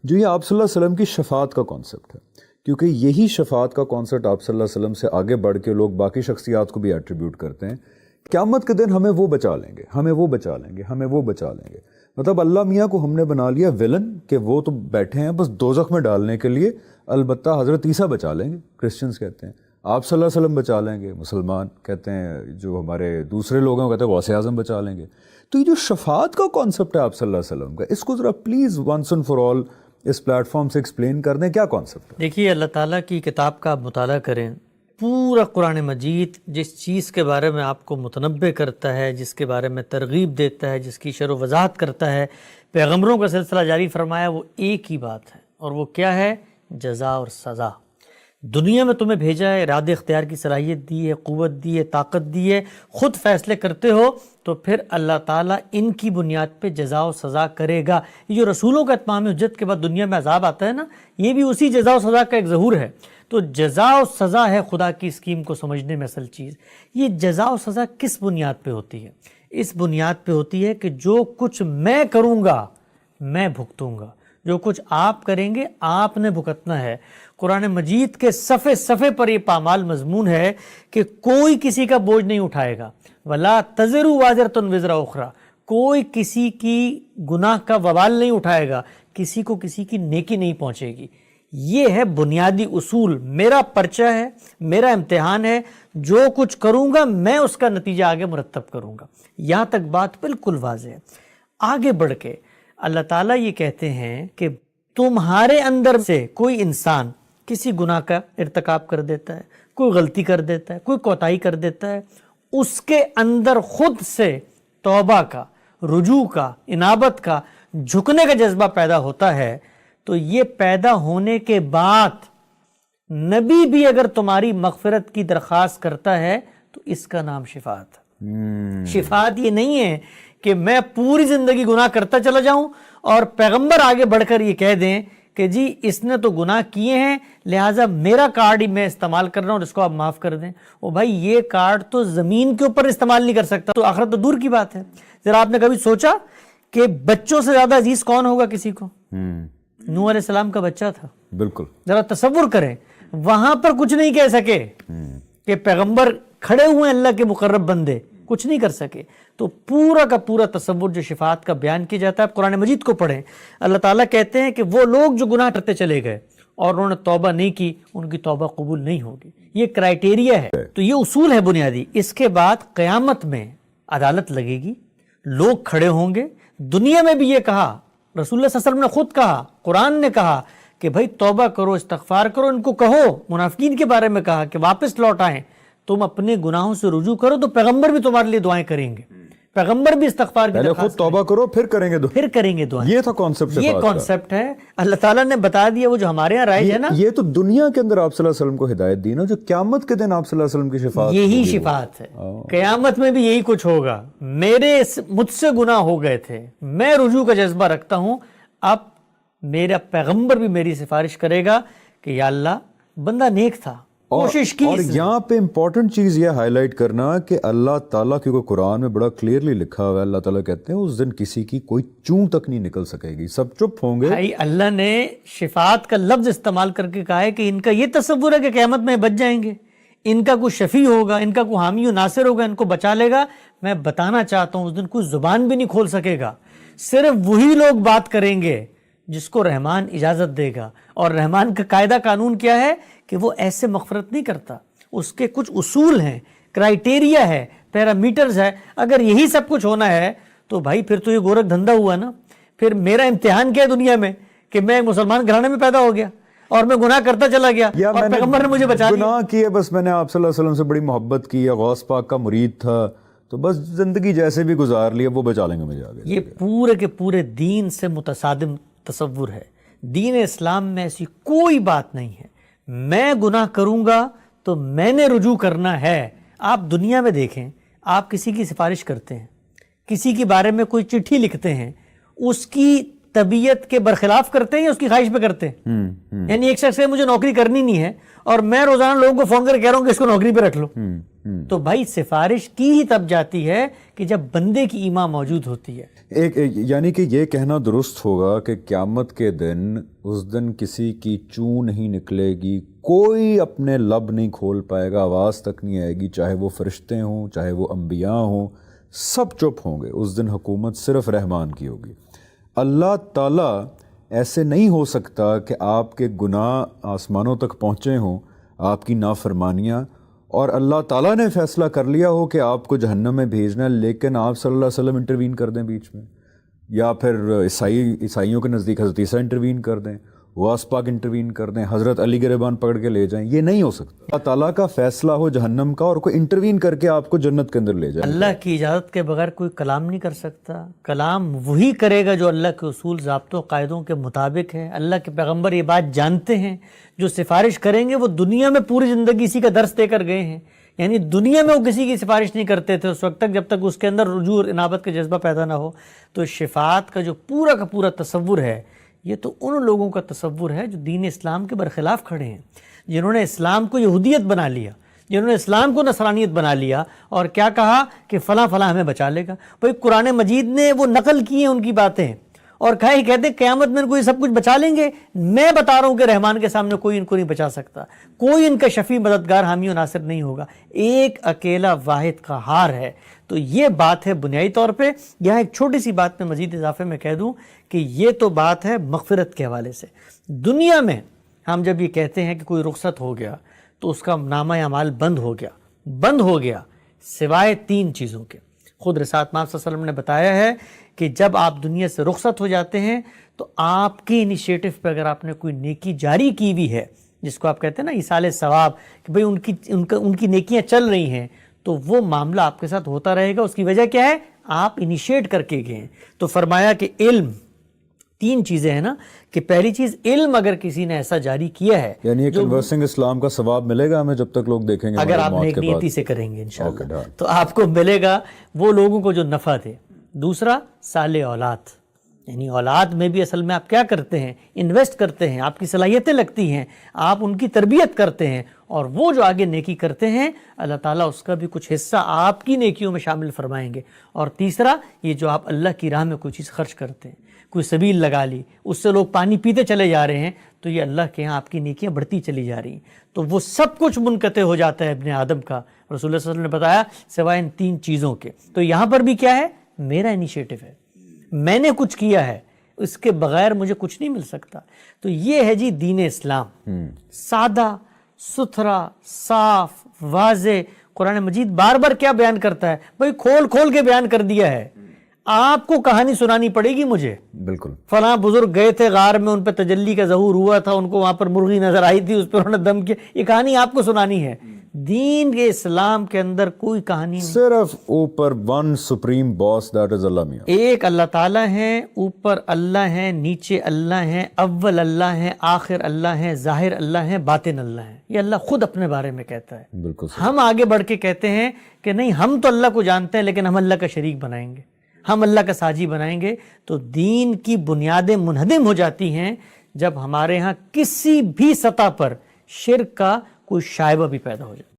جو یہ آپ صلی اللہ علیہ وسلم کی شفاعت کا کانسیپٹ ہے، کیونکہ یہی شفاعت کا کانسیپٹ آپ صلی اللہ علیہ وسلم سے آگے بڑھ کے لوگ باقی شخصیات کو بھی ایٹریبیوٹ کرتے ہیں. قیامت کے دن ہمیں وہ بچا لیں گے، ہمیں وہ بچا لیں گے، ہمیں وہ بچا لیں گے. مطلب اللہ میاں کو ہم نے بنا لیا ویلن کہ وہ تو بیٹھے ہیں بس دوزخ میں ڈالنے کے لیے. البتہ حضرت عیسیٰ بچا لیں گے، کرسچنز کہتے ہیں. آپ صلی اللہ علیہ وسلم بچا لیں گے، مسلمان کہتے ہیں. جو ہمارے دوسرے لوگ ہیں وہ کہتے ہیں غوث اعظم بچا لیں گے. تو یہ جو شفاعت کا کانسیپٹ ہے آپ صلی اللہ علیہ وسلم کا، اس کو ذرا please once and for all اس پلیٹ فارم سے ایکسپلین کر دیں، کیا کانسیپٹ ہے؟ دیکھیے، اللہ تعالیٰ کی کتاب کا آپ مطالعہ کریں، پورا قرآن مجید جس چیز کے بارے میں آپ کو متنبع کرتا ہے، جس کے بارے میں ترغیب دیتا ہے، جس کی شرح و وضاحت کرتا ہے، پیغمبروں کا سلسلہ جاری فرمایا، وہ ایک ہی بات ہے، اور وہ کیا ہے؟ جزا اور سزا. دنیا میں تمہیں بھیجا ہے، ارادے اختیار کی صلاحیت دی ہے، قوت دی ہے، طاقت دی ہے، خود فیصلے کرتے ہو، تو پھر اللہ تعالیٰ ان کی بنیاد پہ جزا و سزا کرے گا. یہ جو رسولوں کا اتمام حجت کے بعد دنیا میں عذاب آتا ہے نا، یہ بھی اسی جزا و سزا کا ایک ظہور ہے. تو جزا و سزا ہے خدا کی اسکیم کو سمجھنے میں اصل چیز. یہ جزا و سزا کس بنیاد پہ ہوتی ہے؟ اس بنیاد پہ ہوتی ہے کہ جو کچھ میں کروں گا میں بھگتوں گا، جو کچھ آپ کریں گے آپ نے بھگتنا ہے. قرآن مجید کے صفحے صفحے پر یہ پامال مضمون ہے کہ کوئی کسی کا بوجھ نہیں اٹھائے گا. وَلَا تَزِرُ وَازِرَةٌ وِزْرَ أُخْرَى، کوئی کسی کی گناہ کا وبال نہیں اٹھائے گا، کسی کو کسی کی نیکی نہیں پہنچے گی. یہ ہے بنیادی اصول. میرا پرچہ ہے، میرا امتحان ہے، جو کچھ کروں گا میں اس کا نتیجہ آگے مرتب کروں گا. یہاں تک بات بالکل واضح ہے. آگے بڑھ کے اللہ تعالیٰ یہ کہتے ہیں کہ تمہارے اندر سے کوئی انسان کسی گناہ کا ارتکاب کر دیتا ہے، کوئی غلطی کر دیتا ہے، کوئی کوتاہی کر دیتا ہے، اس کے اندر خود سے توبہ کا، رجوع کا، انابت کا، جھکنے کا جذبہ پیدا ہوتا ہے. تو یہ پیدا ہونے کے بعد نبی بھی اگر تمہاری مغفرت کی درخواست کرتا ہے تو اس کا نام شفاعت. شفاعت یہ نہیں ہے کہ میں پوری زندگی گناہ کرتا چلا جاؤں اور پیغمبر آگے بڑھ کر یہ کہہ دیں کہ جی اس نے تو گناہ کیے ہیں لہٰذا میرا کارڈ ہی میں استعمال کر رہا ہوں اور اس کو آپ معاف کر دیں. او بھائی، یہ کارڈ تو زمین کے اوپر استعمال نہیں کر سکتا، تو آخرت تو دور کی بات ہے. ذرا آپ نے کبھی سوچا کہ بچوں سے زیادہ عزیز کون ہوگا کسی کو؟ نوح علیہ السلام کا بچہ تھا. بالکل. ذرا تصور کریں، وہاں پر کچھ نہیں کہہ سکے کہ پیغمبر کھڑے ہوئے اللہ کے مقرب بندے، کچھ نہیں کر سکے. تو پورا کا پورا تصور جو شفاعت کا بیان کیا جاتا ہے، قرآن مجید کو پڑھیں. اللہ تعالیٰ کہتے ہیں کہ وہ لوگ جو گناہ کرتے چلے گئے اور انہوں نے توبہ نہیں کی، ان کی توبہ قبول نہیں ہوگی. یہ کرائیٹیریا ہے. تو یہ اصول ہے بنیادی. اس کے بعد قیامت میں عدالت لگے گی، لوگ کھڑے ہوں گے. دنیا میں بھی یہ کہا، رسول اللہ صلی اللہ علیہ وسلم نے خود کہا، قرآن نے کہا کہ بھائی توبہ کرو، استغفار کرو. ان کو کہو، منافقین کے بارے میں کہا کہ واپس لوٹ آئیں، تم اپنے گناہوں سے رجوع کرو تو پیغمبر بھی تمہارے لیے دعائیں کریں گے. پیغمبر بھی استغفار کی درخواست خود توبہ کرو پھر کریں گے دعائیں. یہ تھا کانسیپٹ. یہ کانسیپٹ ہے. اللہ تعالیٰ نے بتا دیا. وہ جو ہمارے یہاں رائج ہے نا، یہ تو دنیا کے اندر آپ صلی اللہ علیہ وسلم کو ہدایت دی نا، جو قیامت کے دن آپ صلی اللہ علیہ وسلم کی شفاعت، یہی شفاعت ہے. قیامت میں بھی یہی کچھ ہوگا. مجھ سے گناہ ہو گئے تھے، میں رجوع کا جذبہ رکھتا ہوں، اب میرا پیغمبر بھی میری سفارش کرے گا کہ یا اللہ بندہ نیک تھا، کوشش کی. اور یہاں پہ امپورٹنٹ چیز یہ ہائی لائٹ کرنا کہ اللہ تعالیٰ، کیونکہ قرآن میں بڑا کلیئرلی لکھا ہوا ہے، اللہ تعالیٰ کہتے ہیں اس دن کسی کی کوئی چون تک نہیں نکل سکے گی، سب چپ ہوں گے. بھائی اللہ نے شفاعت کا لفظ استعمال کر کے کہا ہے کہ ان کا یہ تصور ہے کہ قیامت میں بچ جائیں گے، ان کا کوئی شفیع ہوگا، ان کا کوئی حامی و ناصر ہوگا، ان کو بچا لے گا. میں بتانا چاہتا ہوں اس دن کوئی زبان بھی نہیں کھول سکے گا. صرف وہی لوگ بات کریں گے جس کو رحمان اجازت دے گا. اور رحمان کا قاعدہ قانون کیا ہے کہ وہ ایسے مغفرت نہیں کرتا. اس کے کچھ اصول ہیں، کرائیٹیریا ہے، پیرامیٹرز ہے. اگر یہی سب کچھ ہونا ہے تو بھائی پھر تو یہ گورکھ دھندا ہوا نا. پھر میرا امتحان کیا ہے دنیا میں کہ میں مسلمان گھرانے میں پیدا ہو گیا اور میں گناہ کرتا چلا گیا اور پیغمبر نے مجھے بچا لیا. گناہ کیے، بس میں نے آپ صلی اللہ علیہ وسلم سے بڑی محبت کی، غوث پاک کا مرید تھا، تو بس زندگی جیسے بھی گزار لی، وہ بچا لیں گے مجھے آگے. یہ پورے کے پورے دین سے متصادم تصور ہے. دین اسلام میں ایسی کوئی بات نہیں ہے میں گناہ کروں گا تو میں نے رجوع کرنا ہے. آپ دنیا میں دیکھیں، آپ کسی کی سفارش کرتے ہیں، کسی کے بارے میں کوئی چٹھی لکھتے ہیں، اس کی طبیعت کے برخلاف کرتے ہیں یا اس کی خواہش پہ کرتے ہیں؟ یعنی ایک شخص ہے مجھے نوکری کرنی نہیں ہے اور میں روزانہ لوگوں کو فون کر کہہ رہا ہوں کہ اس کو نوکری پہ رکھ لو. تو بھائی سفارش کی ہی تب جاتی ہے کہ جب بندے کی ایمان موجود ہوتی ہے. یعنی کہ یہ کہنا درست ہوگا کہ قیامت کے دن اس دن کسی کی چوں نہیں نکلے گی, کوئی اپنے لب نہیں کھول پائے گا, آواز تک نہیں آئے گی, چاہے وہ فرشتے ہوں چاہے وہ انبیاء ہوں, سب چپ ہوں گے. اس دن حکومت صرف رحمان کی ہوگی. اللہ تعالیٰ ایسے نہیں ہو سکتا کہ آپ کے گناہ آسمانوں تک پہنچے ہوں, آپ کی نافرمانیاں, اور اللہ تعالیٰ نے فیصلہ کر لیا ہو کہ آپ کو جہنم میں بھیجنا ہے, لیکن آپ صلی اللہ علیہ وسلم انٹروین کر دیں بیچ میں, یا پھر عیسائیوں کے نزدیک حضرت عیسیٰ انٹروین کر دیں, غوث پاک انٹروین کر دیں, حضرت علی گریبان پکڑ کے لے جائیں. یہ نہیں ہو سکتا. اللہ تعالیٰ کا فیصلہ ہو جہنم کا اور کوئی انٹروین کر کے آپ کو جنت کے اندر لے جائے. اللہ کی اجازت کے بغیر کوئی کلام نہیں کر سکتا. کلام وہی کرے گا جو اللہ کے اصول, ضابطوں, قاعدوں کے مطابق ہے. اللہ کے پیغمبر یہ بات جانتے ہیں. جو سفارش کریں گے وہ دنیا میں پوری زندگی اسی کا درس دے کر گئے ہیں. یعنی دنیا میں وہ کسی کی سفارش نہیں کرتے تھے اس وقت تک جب تک اس کے اندر رجوع اور انابت کا جذبہ پیدا نہ ہو. تو شفاعت کا جو پورا تصور ہے یہ تو ان لوگوں کا تصور ہے جو دین اسلام کے برخلاف کھڑے ہیں, جنہوں نے اسلام کو یہودیت بنا لیا, جنہوں نے اسلام کو نصرانیت بنا لیا, اور کیا کہا کہ فلاں فلاں ہمیں بچا لے گا. بھئی قرآن مجید نے وہ نقل کی ہیں ان کی باتیں, اور کہتے ہیں قیامت میں ان کو یہ سب کچھ بچا لیں گے. میں بتا رہا ہوں کہ رحمان کے سامنے کوئی ان کو نہیں بچا سکتا, کوئی ان کا شفیع مددگار حامی و ناصر نہیں ہوگا. ایک اکیلا واحد قہار ہے. تو یہ بات ہے بنیادی طور پہ. یہاں ایک چھوٹی سی بات میں مزید اضافے میں کہہ دوں کہ یہ تو بات ہے مغفرت کے حوالے سے. دنیا میں ہم جب یہ کہتے ہیں کہ کوئی رخصت ہو گیا تو اس کا نامہ اعمال بند ہو گیا سوائے 3 چیزوں کے. خود رسالت مآب صلی اللہ علیہ وسلم نے بتایا ہے کہ جب آپ دنیا سے رخصت ہو جاتے ہیں تو آپ کی انیشیٹو پہ اگر آپ نے کوئی نیکی جاری کی ہوئی ہے, جس کو آپ کہتے ہیں نا ایصال ثواب, کہ بھئی ان کی نیکیاں چل رہی ہیں, تو وہ معاملہ آپ کے ساتھ ہوتا رہے گا. اس کی وجہ کیا ہے؟ آپ انیشیٹ کر کے گئے ہیں. تو فرمایا کہ علم, 3 چیزیں ہیں نا, کہ پہلی چیز علم اگر کسی نے ایسا جاری کیا ہے, یعنی کنورسنگ اسلام کا ثواب ملے گا ہمیں جب تک لوگ دیکھیں گے, اگر آپ نیک نیتی سے کریں گے انشاءاللہ تو آپ کو ملے گا وہ لوگوں کو جو نفع دے. دوسرا صالح اولاد, یعنی اولاد میں بھی اصل میں آپ کیا کرتے ہیں؟ انویسٹ کرتے ہیں, آپ کی صلاحیتیں لگتی ہیں, آپ ان کی تربیت کرتے ہیں, اور وہ جو آگے نیکی کرتے ہیں اللہ تعالیٰ اس کا بھی کچھ حصہ آپ کی نیکیوں میں شامل فرمائیں گے. اور تیسرا یہ جو آپ اللہ کی راہ میں کوئی چیز خرچ کرتے ہیں, کوئی سبیل لگا لی, اس سے لوگ پانی پیتے چلے جا رہے ہیں, تو یہ اللہ کے ہاں آپ کی نیکیاں بڑھتی چلی جا رہی ہیں. تو وہ سب کچھ منقطع ہو جاتا ہے ابن آدم کا. رسول اللہ صلی اللہ علیہ وسلم نے بتایا سوائے ان 3 چیزوں کے. تو یہاں پر بھی کیا ہے؟ میرا انیشیٹو ہے, میں نے کچھ کیا ہے, اس کے بغیر مجھے کچھ نہیں مل سکتا. تو یہ ہے جی دین اسلام, سادہ ستھرا, صاف, واضح. قرآن مجید بار بار کیا بیان کرتا ہے؟ بھئی کھول کے بیان کر دیا ہے. آپ کو کہانی سنانی پڑے گی مجھے, بالکل فلاں بزرگ گئے تھے غار میں, ان پہ تجلی کا ظہور ہوا تھا, ان کو وہاں پر مرغی نظر آئی تھی, اس پہ انہوں نے دم کیا, یہ کہانی آپ کو سنانی ہے. دین کے اسلام کے اندر کوئی کہانی نہیں, صرف اوپر one supreme boss, that is اللہ میاں. ایک اللہ تعالیٰ ہیں, اوپر اللہ ہیں, نیچے اللہ ہیں, اول اللہ ہیں, آخر اللہ ہیں, ظاہر اللہ ہیں, باطن اللہ ہیں. یہ اللہ خود اپنے بارے میں کہتا ہے. بالکل. ہم آگے بڑھ کے کہتے ہیں کہ نہیں, ہم تو اللہ کو جانتے ہیں لیکن ہم اللہ کا شریک بنائیں گے, ہم اللہ کا ساجی بنائیں گے. تو دین کی بنیادیں منہدم ہو جاتی ہیں جب ہمارے ہاں کسی بھی سطح پر شرک کا کوئی شائبہ بھی پیدا ہو جائے.